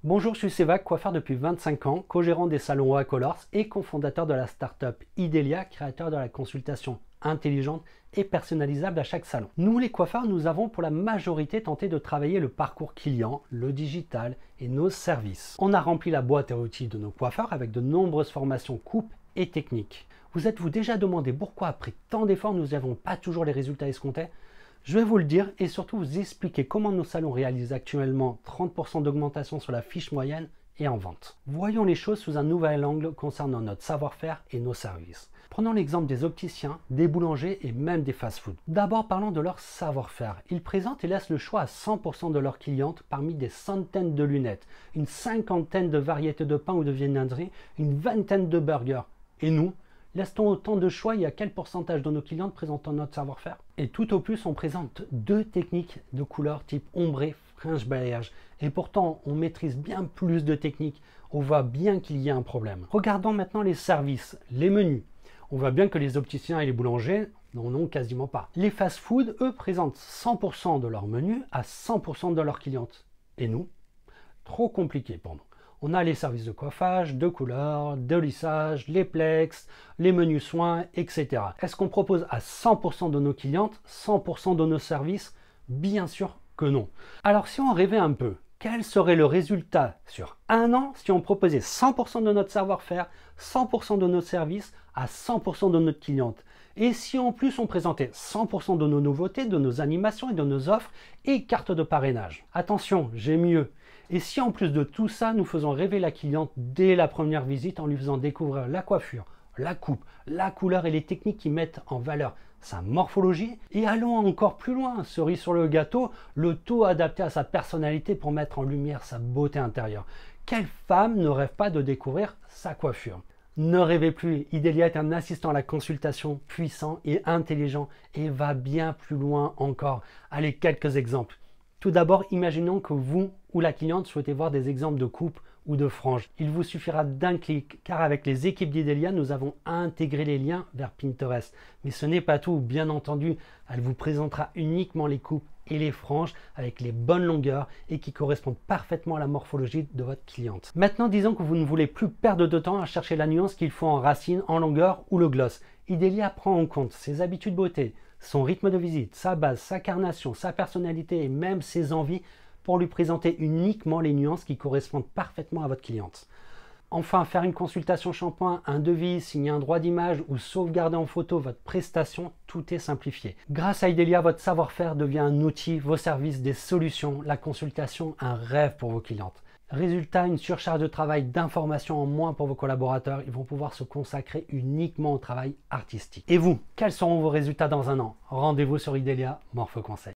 Bonjour, je suis Sévac, coiffeur depuis 25 ans, co-gérant des salons OA Colors et cofondateur de la startup Idelia, créateur de la consultation intelligente et personnalisable à chaque salon. Nous, les coiffeurs, nous avons pour la majorité tenté de travailler le parcours client, le digital et nos services. On a rempli la boîte à outils de nos coiffeurs avec de nombreuses formations coupe et techniques. Vous êtes-vous déjà demandé pourquoi après tant d'efforts nous n'avons pas toujours les résultats escomptés? Je vais vous le dire et surtout vous expliquer comment nos salons réalisent actuellement 30% d'augmentation sur la fiche moyenne et en vente. Voyons les choses sous un nouvel angle concernant notre savoir-faire et nos services. Prenons l'exemple des opticiens, des boulangers et même des fast-food. D'abord parlons de leur savoir-faire. Ils présentent et laissent le choix à 100% de leurs clientes parmi des centaines de lunettes, une cinquantaine de variétés de pain ou de viennoiseries, une vingtaine de burgers. Et nous, laisse-t-on autant de choix et à quel pourcentage de nos clientes présentant notre savoir-faire? Et tout au plus, on présente deux techniques de couleur type ombré, fringe balayage. Et pourtant, on maîtrise bien plus de techniques. On voit bien qu'il y a un problème. Regardons maintenant les services, les menus. On voit bien que les opticiens et les boulangers n'en ont quasiment pas. Les fast-food, eux, présentent 100% de leur menu à 100% de leurs clientes. Et nous? Trop compliqué pour nous. On a les services de coiffage, de couleur, de lissage, les plex, les menus soins, etc. Est-ce qu'on propose à 100% de nos clientes 100% de nos services? Bien sûr que non. Alors si on rêvait un peu, quel serait le résultat sur un an si on proposait 100% de notre savoir-faire, 100% de nos services à 100% de notre cliente? Et si en plus on présentait 100% de nos nouveautés, de nos animations et de nos offres et cartes de parrainage? Attention, j'ai mieux. Et si en plus de tout ça, nous faisons rêver la cliente dès la première visite en lui faisant découvrir la coiffure, la coupe, la couleur et les techniques qui mettent en valeur sa morphologie, et allons encore plus loin, cerise sur le gâteau, le tout adapté à sa personnalité pour mettre en lumière sa beauté intérieure. Quelle femme ne rêve pas de découvrir sa coiffure? Ne rêvez plus, Idelia est un assistant à la consultation puissant et intelligent et va bien plus loin encore. Allez, quelques exemples. Tout d'abord, imaginons que vous ou la cliente souhaitez voir des exemples de coupe ou de franges. Il vous suffira d'un clic, car avec les équipes d'Idelia, nous avons intégré les liens vers Pinterest. Mais ce n'est pas tout, bien entendu, elle vous présentera uniquement les coupes et les franges avec les bonnes longueurs et qui correspondent parfaitement à la morphologie de votre cliente. Maintenant, disons que vous ne voulez plus perdre de temps à chercher la nuance qu'il faut en racine, en longueur ou le gloss. Idelia prend en compte ses habitudes beauté, son rythme de visite, sa base, sa carnation, sa personnalité et même ses envies pour lui présenter uniquement les nuances qui correspondent parfaitement à votre cliente. Enfin, faire une consultation shampoing, un devis, signer un droit d'image ou sauvegarder en photo votre prestation, tout est simplifié. Grâce à Idelia, votre savoir-faire devient un outil, vos services des solutions, la consultation un rêve pour vos clientes. Résultat, une surcharge de travail, d'informations en moins pour vos collaborateurs. Ils vont pouvoir se consacrer uniquement au travail artistique. Et vous, quels seront vos résultats dans un an? Rendez-vous sur Idelia Morpho Conseil.